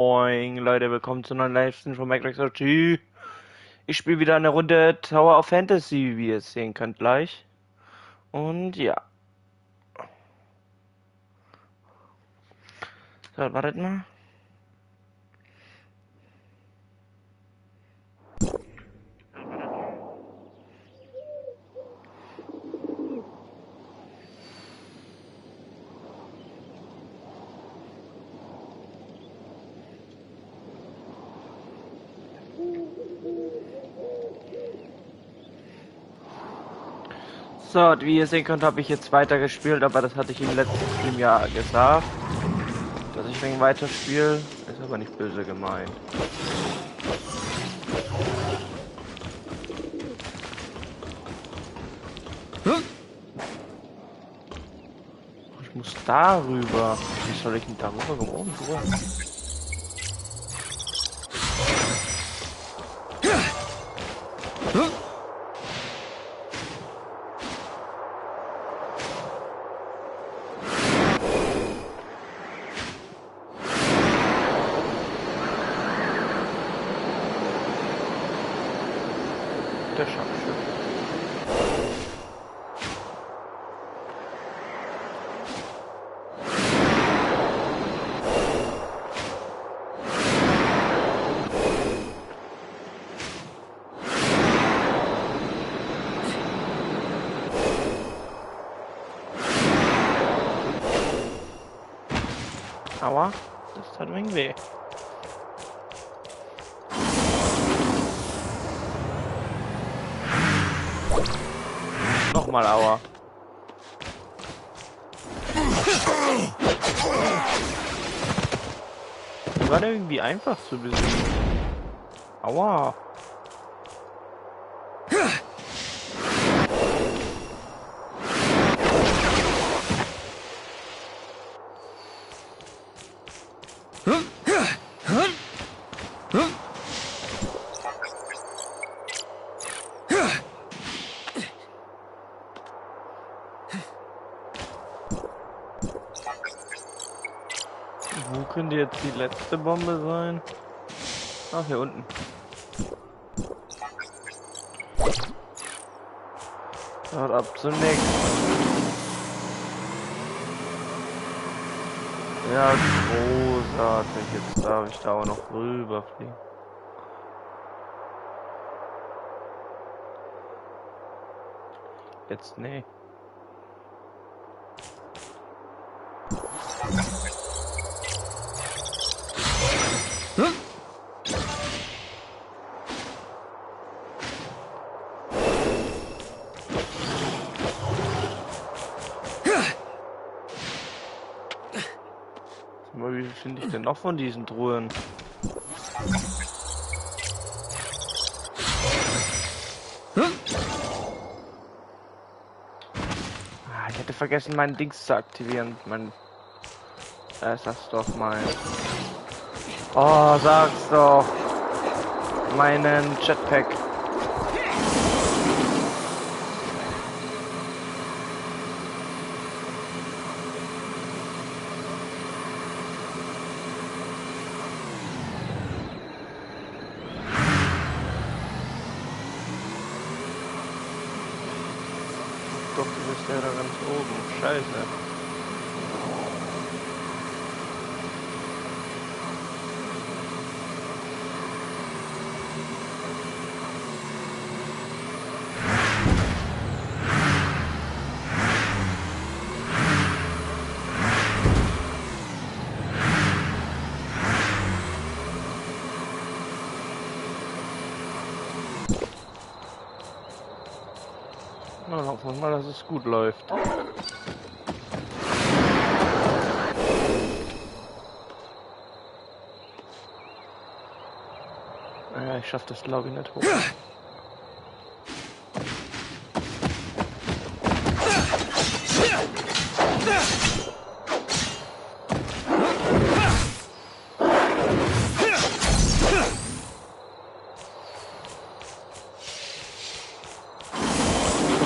Moin Leute, willkommen zu einer neuen Livestream von Mikerexog. Ich spiele wieder eine Runde Tower of Fantasy, wie ihr es sehen könnt gleich. Und ja. So, wartet mal. So, wie ihr sehen könnt, habe ich jetzt weitergespielt, aber das hatte ich im letzten Stream ja gesagt, dass ich wegen weiterspiele. Ist aber nicht böse gemeint. Ich muss darüber. Wie soll ich denn darüber kommen? Drüber. Der Scharfschütze. Aua, das tat ein wenig weh. Nochmal Aua. Die war irgendwie einfach zu besiegen. Aua. Wo könnte jetzt die letzte Bombe sein? Ach, hier unten. Schaut ab zum nächsten. Ja, großartig. Jetzt darf ich da auch noch rüberfliegen. Jetzt, nee. Wie viel finde ich denn noch von diesen Truhen? Ich hätte vergessen, meinen Dings zu aktivieren. Sag's doch mal. Oh, sag's doch. Meinen Jetpack. Doch, du bist ja da ganz oben. Scheiße. Na, hoffen wir mal, dass es gut läuft. Ja, ich schaff das glaube ich nicht hoch.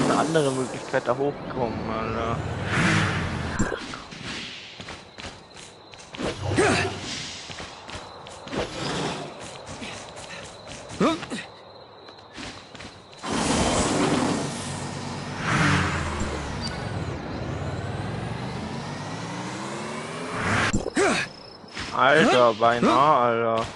Eine andere Möglichkeit da hochkommen, Alter. Alter, beinahe, Alter.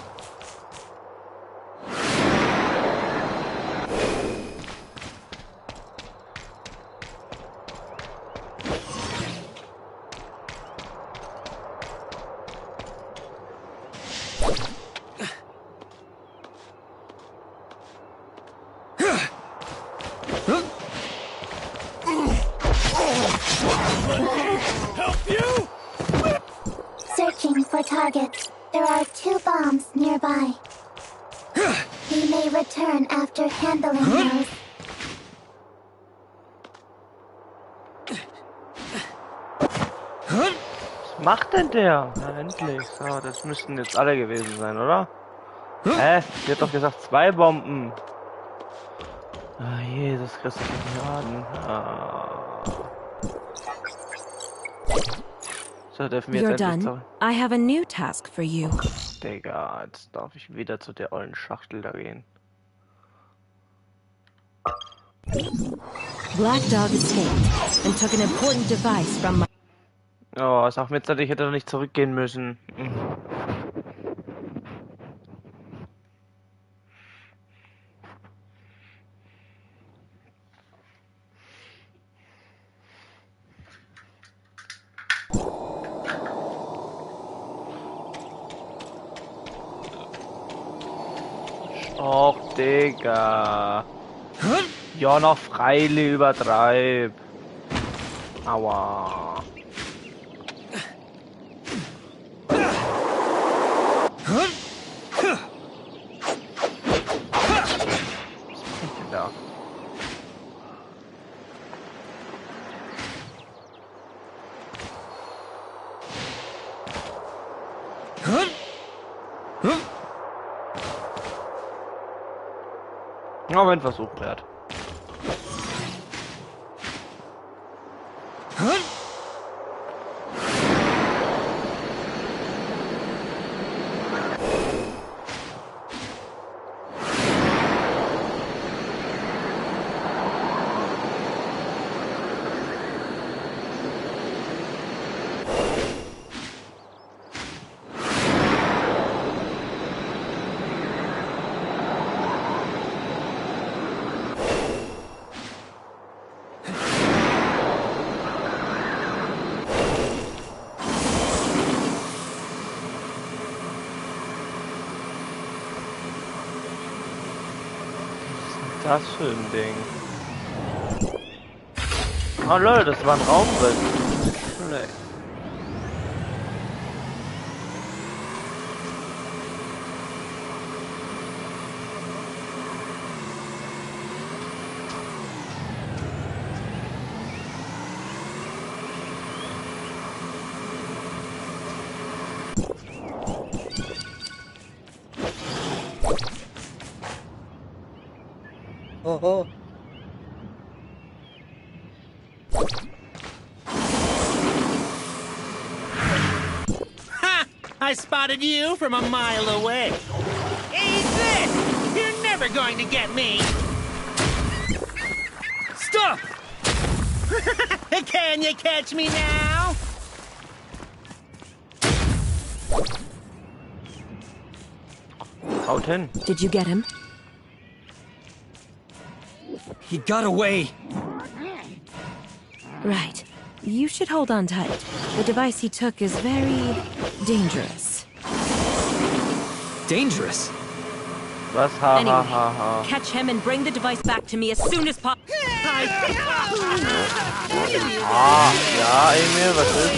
Searching for targets. There are 2 bombs nearby. We may return after handling those. Was macht denn der? Na endlich. So, das müssten jetzt alle gewesen sein, oder? Hä? Sie hat doch gesagt 2 Bomben. Ah, Jesus Christus, Laden. Ah. So, dürfen wir You're jetzt endlich done. I have a new task for you. Digga, jetzt darf ich wieder zu der ollen Schachtel da gehen. Black Dog escaped and took an important device from my... Oh, sag mir jetzt, ich hätte doch nicht zurückgehen müssen. Och, Digga. Ja, noch Freili übertreib. Aua. Da. Aber ein Versuch wert. Das für ein Ding. Oh lol, das war ein Raumriss. Schlecht. Oh. Ha! I spotted you from a mile away. Eat this! You're never going to get me! Stop! Can you catch me now? Haut hin. Did you get him? He got away. Right. You should hold on tight. The device he took is very dangerous. Dangerous? Was? Ha Anyway, ha ha ha. catch him and bring the device back to me as soon as possible. Ah, ja, Emil, was ist?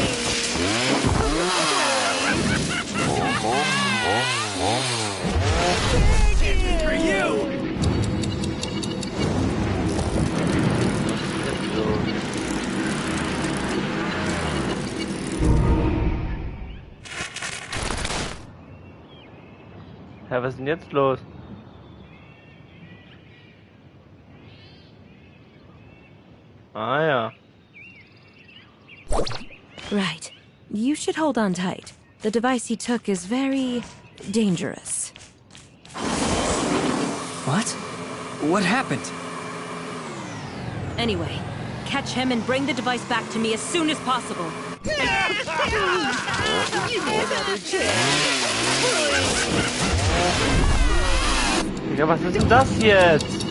For you! Ja, was ist denn jetzt los? Ah ja. Right. You should hold on tight. The device he took is very dangerous. What? What happened? Anyway, catch him and bring the device back to me as soon as possible. Give me another chance. Ja, was ist denn das jetzt?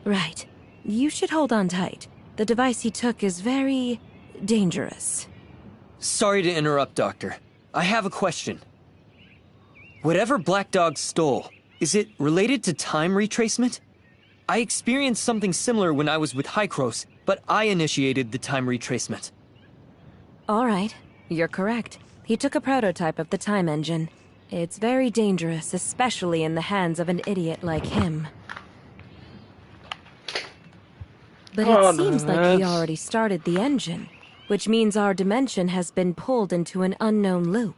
Right. You should hold on tight. The device he took is very dangerous. Sorry to interrupt, Doctor. I have a question. Whatever Black Dog stole, is it related to time retracement? I experienced something similar when I was with Hykros, but I initiated the time retracement. All right. You're correct. He took a prototype of the time engine. It's very dangerous, especially in the hands of an idiot like him. But it seems like he already started the engine, which means our dimension has been pulled into an unknown loop.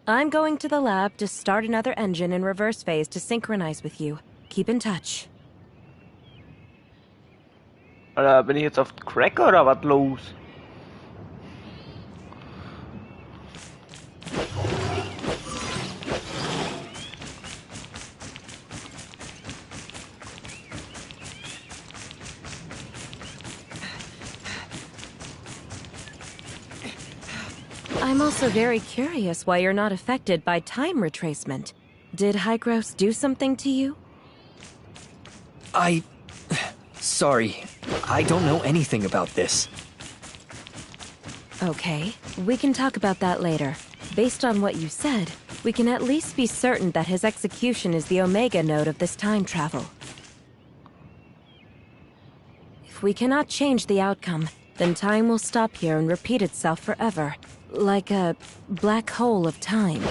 I'm going to the lab to start another engine in reverse phase to synchronize with you. Keep in touch. Alter, bin ich jetzt auf Crack oder was los? I'm also very curious why you're not affected by time retracement. Did Hykros do something to you? Sorry. I don't know anything about this. Okay, we can talk about that later. Based on what you said, we can at least be certain that his execution is the Omega node of this time travel. If we cannot change the outcome, then time will stop here and repeat itself forever. Like a black hole of time.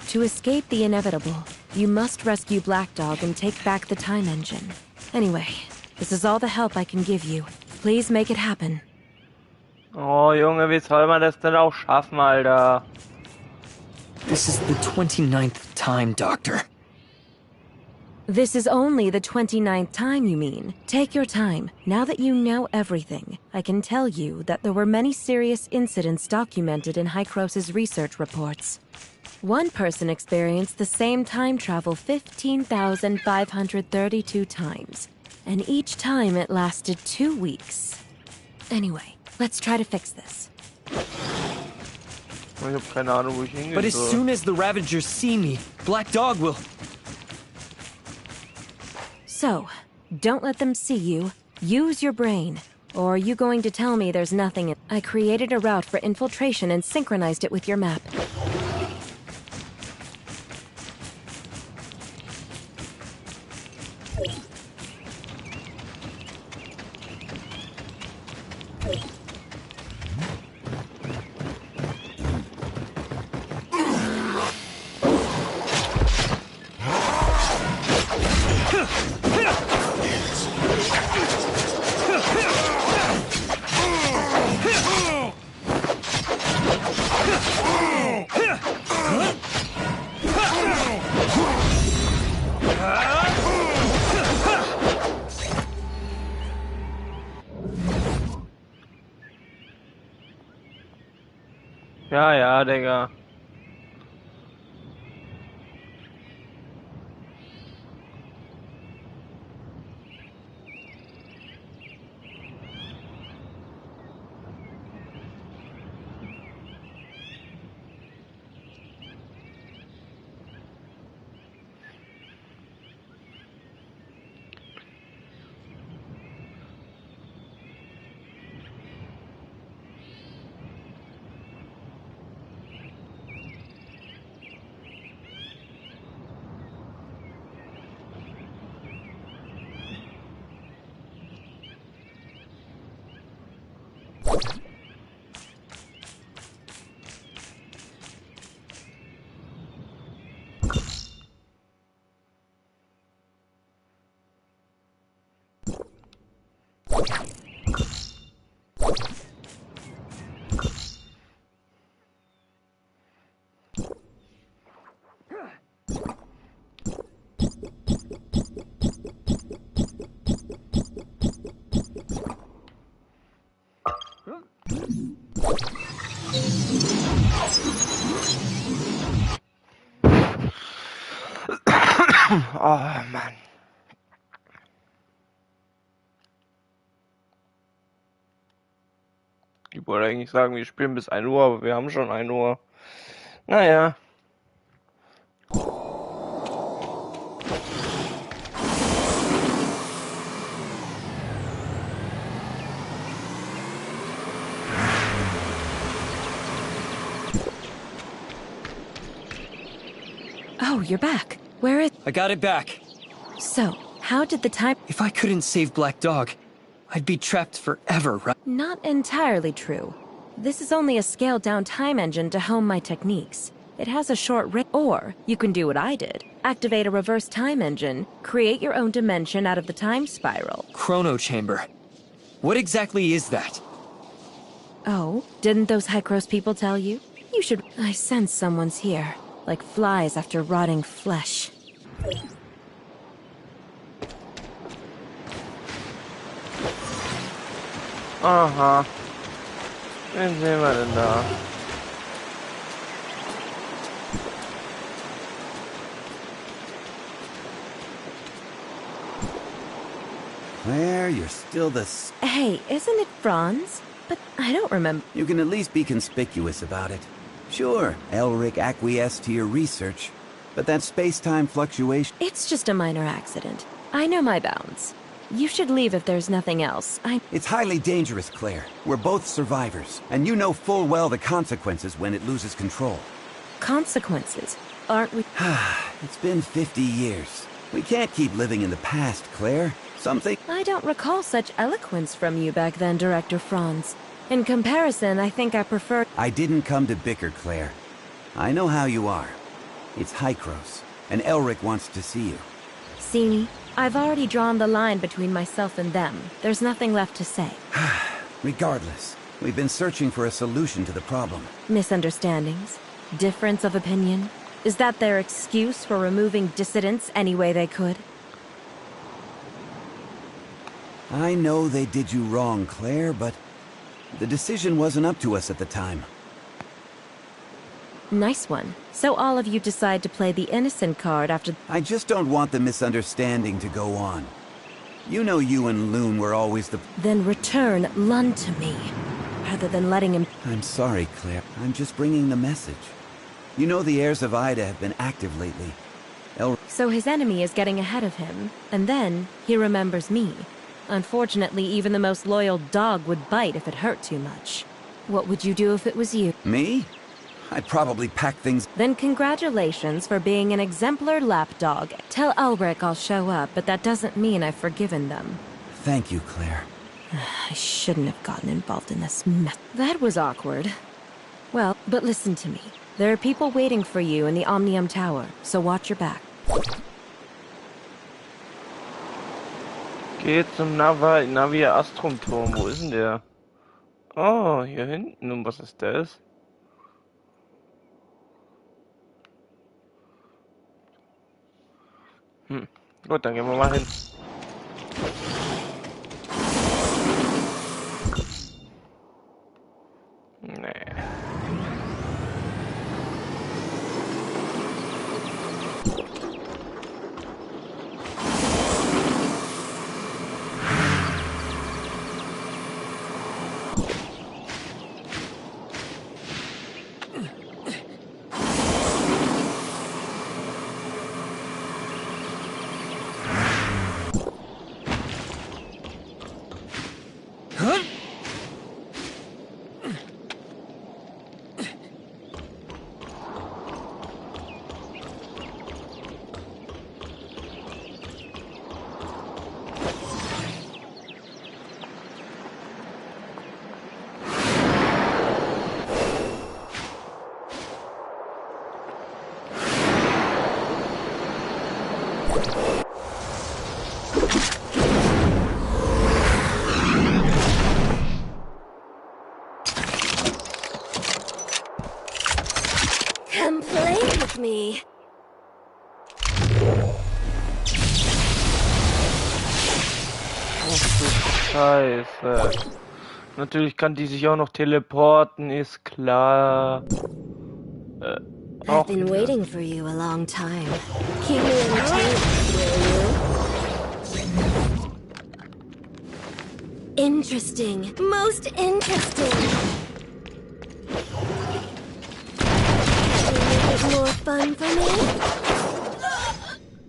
To escape the inevitable, you must rescue Black Dog and take back the time engine. Anyway, this is all the help I can give you. Please make it happen. Oh, Junge, wie soll man das denn auch schaffen, Alter? This is the 29th time, Doctor. This is only the 29th time, you mean? Take your time. Now that you know everything, I can tell you that there were many serious incidents documented in Hykros' research reports. One person experienced the same time travel 15,532 times, and each time it lasted 2 weeks. Anyway, let's try to fix this. Ich hab keine Ahnung, wo ich hingehen But as soll. soon as the Ravagers see me, Black Dog will... So, don't let them see you. Use your brain. Or are you going to tell me there's nothing in... I created a route for infiltration and synchronized it with your map. Ja, ja, Digga. Oh, Mann. Ich wollte eigentlich sagen, wir spielen bis 1 Uhr, aber wir haben schon 1 Uhr. Naja. Oh, you're back. Where is... I got it back. So, how did the time... If I couldn't save Black Dog, I'd be trapped forever, right? Not entirely true. This is only a scaled-down time engine to hone my techniques. It has a short range. Or, you can do what I did. Activate a reverse time engine, create your own dimension out of the time spiral. Chrono Chamber. What exactly is that? Oh, didn't those Hykros people tell you? You should... I sense someone's here. Like flies after rotting flesh. Aha. Wen sehen wir denn da? Claire, you're still the... Hey, isn't it Franz? But I don't remember... You can at least be conspicuous about it. Sure, Elric acquiesced to your research, but that space-time fluctuation... It's just a minor accident. I know my bounds. You should leave if there's nothing else. It's highly dangerous, Claire. We're both survivors, and you know full well the consequences when it loses control. Consequences? Aren't we... It's been 50 years. We can't keep living in the past, Claire. Something... I don't recall such eloquence from you back then, Director Franz. In comparison, I think I prefer... I didn't come to bicker, Claire. I know how you are. It's Hykros, and Elric wants to see you. See me? I've already drawn the line between myself and them. There's nothing left to say. Regardless, we've been searching for a solution to the problem. Misunderstandings? Difference of opinion? Is that their excuse for removing dissidents any way they could? I know they did you wrong, Claire, but the decision wasn't up to us at the time. Nice one. So all of you decide to play the innocent card after... I just don't want the misunderstanding to go on. You know you and Loon were always the... Then return Lund to me, rather than letting him... I'm sorry, Claire. I'm just bringing the message. You know the heirs of Ida have been active lately. So his enemy is getting ahead of him, and then he remembers me. Unfortunately, even the most loyal dog would bite if it hurt too much. What would you do if it was you? Me? I'd probably pack things... Then congratulations for being an exemplar lapdog. Tell Ulrich I'll show up, but that doesn't mean I've forgiven them. Thank you, Claire. I shouldn't have gotten involved in this mess. That was awkward. Well, but listen to me. There are people waiting for you in the Omnium Tower, so watch your back. Geht zum Navi Astrum Turm. Wo ist denn der? Oh, hier hinten. Und was ist das? Gut, dann gehen wir mal hin. Nee. Come play with me. Ach du Scheiße. Natürlich kann die sich auch noch teleporten, ist klar. I've been waiting for you a long time. Keep me entertained. Interesting. Most interesting. Make it more fun for me?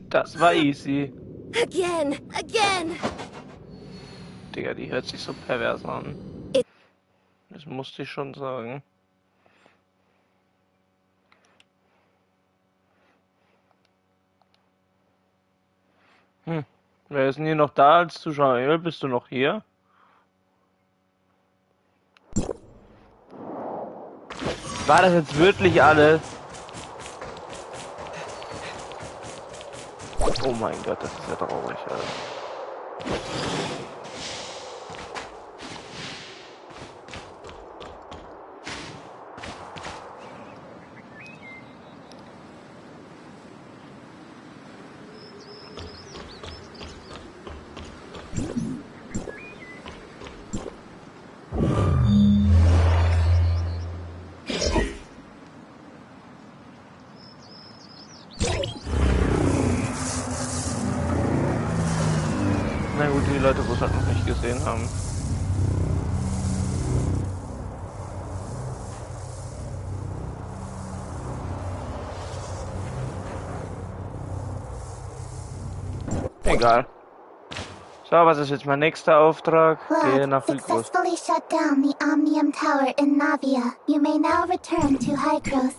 Das war easy. Again. Digga, die hört sich so pervers an. It Das musste ich schon sagen. Wer ist denn hier noch da als Zuschauer? Bist du noch hier? War das jetzt wirklich alles? Oh mein Gott, das ist ja traurig, Alter. Na gut, die Leute, wo es halt noch nicht gesehen haben. Egal. So, was ist jetzt mein nächster Auftrag? Gehe nach Lab Mikerexog. successfully shut down the Omnium Tower in Navia. You may now return to Hykros.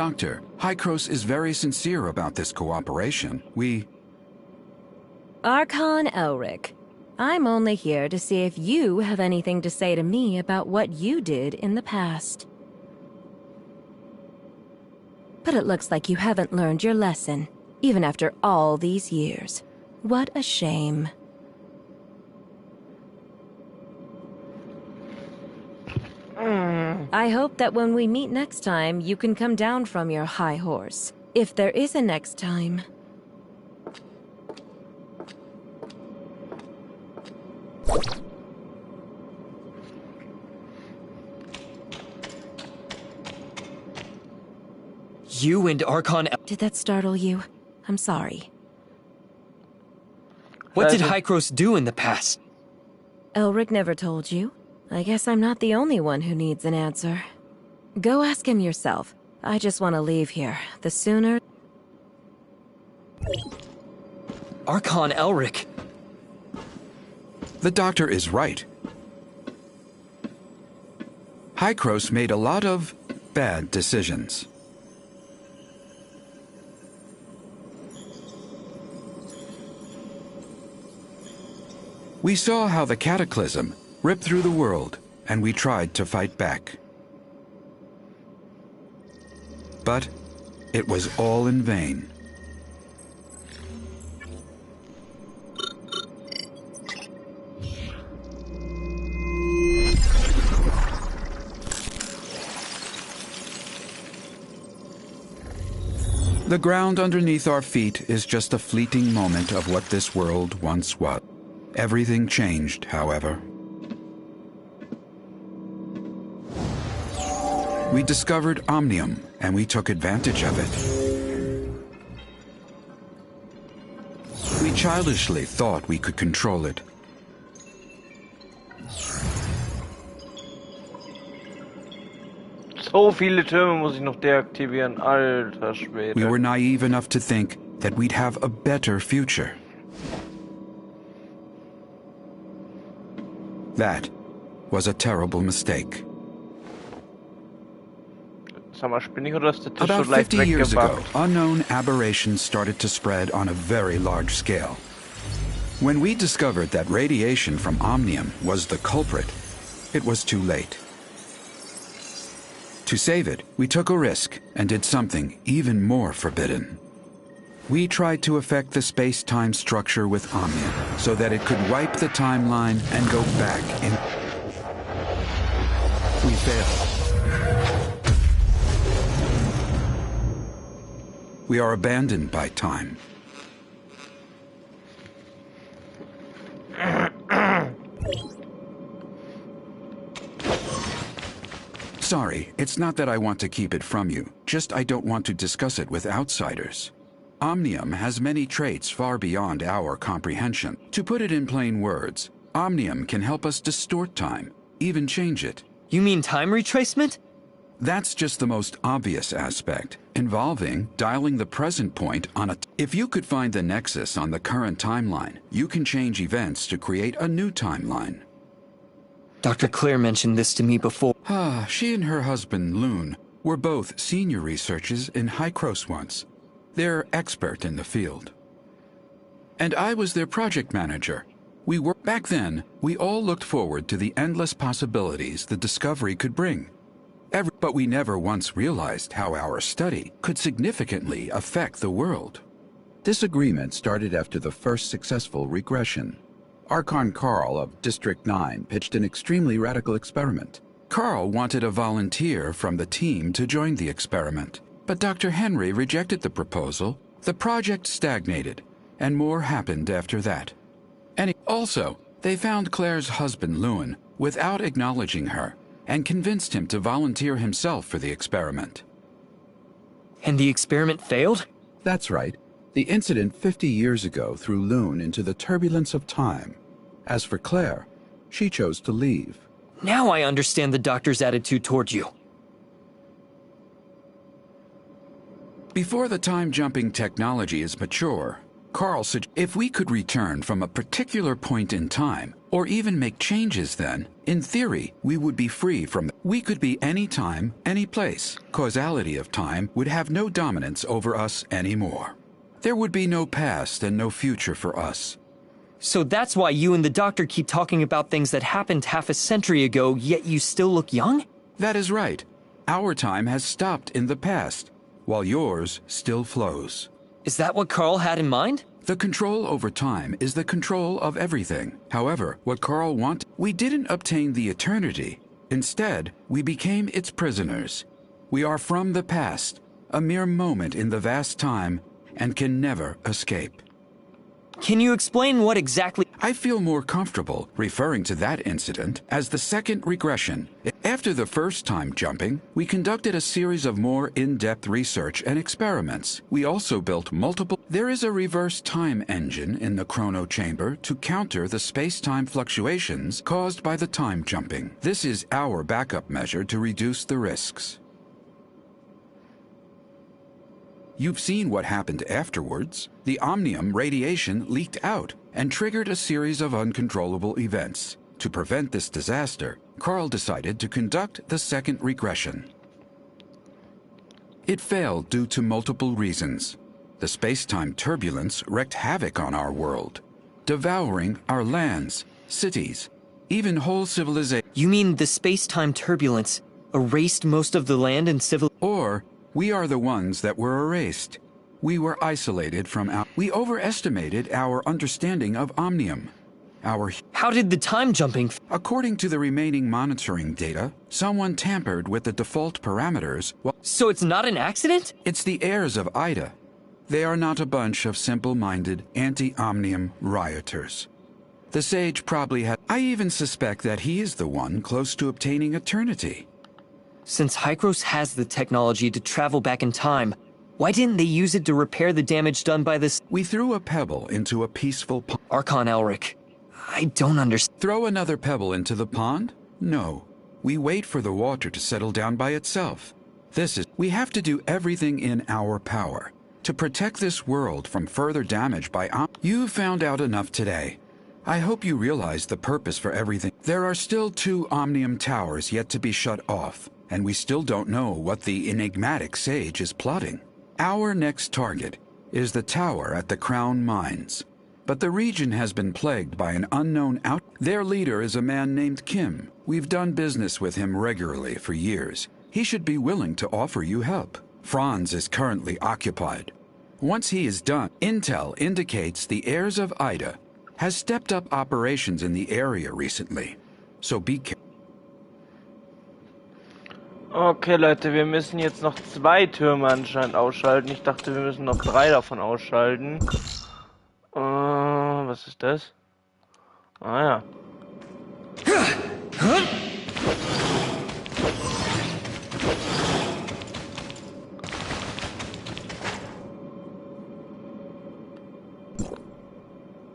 Doctor, Hykros is very sincere about this cooperation. Archon Elric, I'm only here to see if you have anything to say to me about what you did in the past. But it looks like you haven't learned your lesson, even after all these years. What a shame. I hope that when we meet next time, you can come down from your high horse. If there is a next time. You and Archon Did that startle you? I'm sorry. What did Hykros do in the past? Elric never told you. I guess I'm not the only one who needs an answer. Go ask him yourself. I just want to leave here. The sooner... Archon Elric. The doctor is right. Hykros made a lot of bad decisions. We saw how the cataclysm ripped through the world, and we tried to fight back. But it was all in vain. The ground underneath our feet is just a fleeting moment of what this world once was. Everything changed, however. We discovered Omnium, and we took advantage of it. We childishly thought we could control it. So viele Türme muss ich noch deaktivieren, alter Schwede. We were naive enough to think that we'd have a better future. That was a terrible mistake. Sag mal, bin ich oder ist der Tisch so About leicht 50 years ago, weggebackt? unknown aberrations started to spread on a very large scale. When we discovered that radiation from Omnium was the culprit, it was too late. To save it, we took a risk and did something even more forbidden. We tried to affect the space-time structure with Omnium so that it could wipe the timeline and go back in. We failed. We are abandoned by time. Sorry, it's not that I want to keep it from you, just I don't want to discuss it with outsiders. Omnium has many traits far beyond our comprehension. To put it in plain words, Omnium can help us distort time, even change it. You mean time retracement? That's just the most obvious aspect, involving dialing the present point on a... If you could find the nexus on the current timeline, you can change events to create a new timeline. Dr. Claire mentioned this to me before. She and her husband, Loon, were both senior researchers in Hycros once. They're expert in the field. And I was their project manager. Back then, we all looked forward to the endless possibilities the discovery could bring. But we never once realized how our study could significantly affect the world. Disagreement started after the first successful regression. Archon Carl of District 9 pitched an extremely radical experiment. Carl wanted a volunteer from the team to join the experiment, but Dr. Henry rejected the proposal. The project stagnated, and more happened after that. Also, they found Claire's husband, Lewin, without acknowledging her, and convinced him to volunteer himself for the experiment. And the experiment failed? That's right. The incident 50 years ago threw Loon into the turbulence of time. As for Claire, she chose to leave. Now I understand the doctor's attitude toward you. Before the time-jumping technology is mature, Carl said if we could return from a particular point in time, or even make changes then, in theory, we would be free from... We could be any time, any place. Causality of time would have no dominance over us anymore. There would be no past and no future for us. So that's why you and the doctor keep talking about things that happened half a century ago, yet you still look young? That is right. Our time has stopped in the past, while yours still flows. Is that what Carl had in mind? The control over time is the control of everything. However, what Carl wanted, we didn't obtain the eternity. Instead, we became its prisoners. We are from the past, a mere moment in the vast time, and can never escape. Can you explain what exactly... I feel more comfortable referring to that incident as the second regression. After the first time jumping, we conducted a series of more in-depth research and experiments. We also built multiple... There is a reverse time engine in the chrono chamber to counter the space-time fluctuations caused by the time jumping. This is our backup measure to reduce the risks. You've seen what happened afterwards. The Omnium radiation leaked out and triggered a series of uncontrollable events. To prevent this disaster, Carl decided to conduct the second regression. It failed due to multiple reasons. The space-time turbulence wreaked havoc on our world, devouring our lands, cities, even whole civilizations. You mean the space-time turbulence erased most of the land and civil... Or we are the ones that were erased. We were isolated from we overestimated our understanding of Omnium. How did the time jumping... According to the remaining monitoring data, someone tampered with the default parameters. So it's not an accident? It's the heirs of Ida. They are not a bunch of simple-minded, anti-Omnium rioters. The sage probably had... I even suspect that he is the one close to obtaining eternity. Since Hycros has the technology to travel back in time, why didn't they use it to repair the damage done by this... We threw a pebble into a peaceful pond. Archon Elric, I don't understand. Throw another pebble into the pond? No. We wait for the water to settle down by itself. We have to do everything in our power to protect this world from further damage by You found out enough today. I hope you realize the purpose for everything. There are still 2 Omnium towers yet to be shut off, and we still don't know what the enigmatic sage is plotting. Our next target is the tower at the Crown Mines. But the region has been plagued by an unknown Their leader is a man named Kim. We've done business with him regularly for years. He should be willing to offer you help. Franz is currently occupied. Once he is done, intel indicates the heirs of Ida has stepped up operations in the area recently. So be careful. Okay, Leute, wir müssen jetzt noch 2 Türme anscheinend ausschalten. Ich dachte, wir müssen noch 3 davon ausschalten. Was ist das? Ah ja.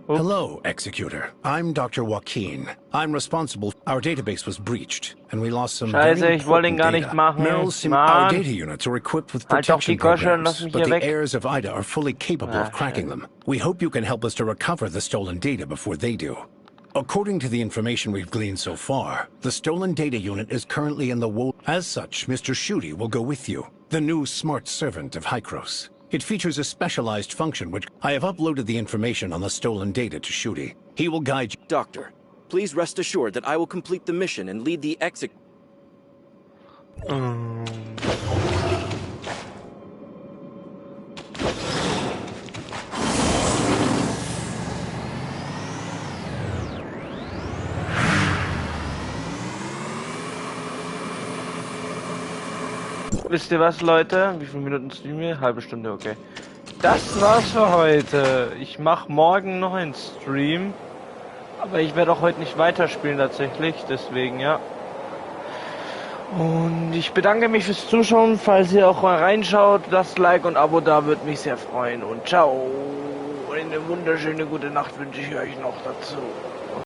Hello, Executor. I'm Dr. Joaquin. I'm responsible. Our database was breached, and we lost some Scheiße, very ich wollte ihn important gar data. nicht machen. Meryl's our Mann. data units are equipped with Halt doch die protection Gosche und programs, lass mich but hier the weg. heirs of Ida are fully capable of cracking them. We hope you can help us to recover the stolen data before they do. According to the information we've gleaned so far, the stolen data unit is currently in the wool. As such, Mr. Shooty will go with you, the new smart servant of Hykros. It features a specialized function which I have uploaded the information on the stolen data to Shooty. He will guide you. Doctor, please rest assured that I will complete the mission and lead the exec... Wisst ihr was, Leute? Wie viele Minuten streamen wir? Halbe Stunde, okay. Das war's für heute. Ich mache morgen noch einen Stream. Aber ich werde auch heute nicht weiterspielen tatsächlich. Deswegen, ja. Und ich bedanke mich fürs Zuschauen. Falls ihr auch mal reinschaut, lasst Like und Abo da, würde mich sehr freuen. Und ciao. Und eine wunderschöne gute Nacht wünsche ich euch noch dazu.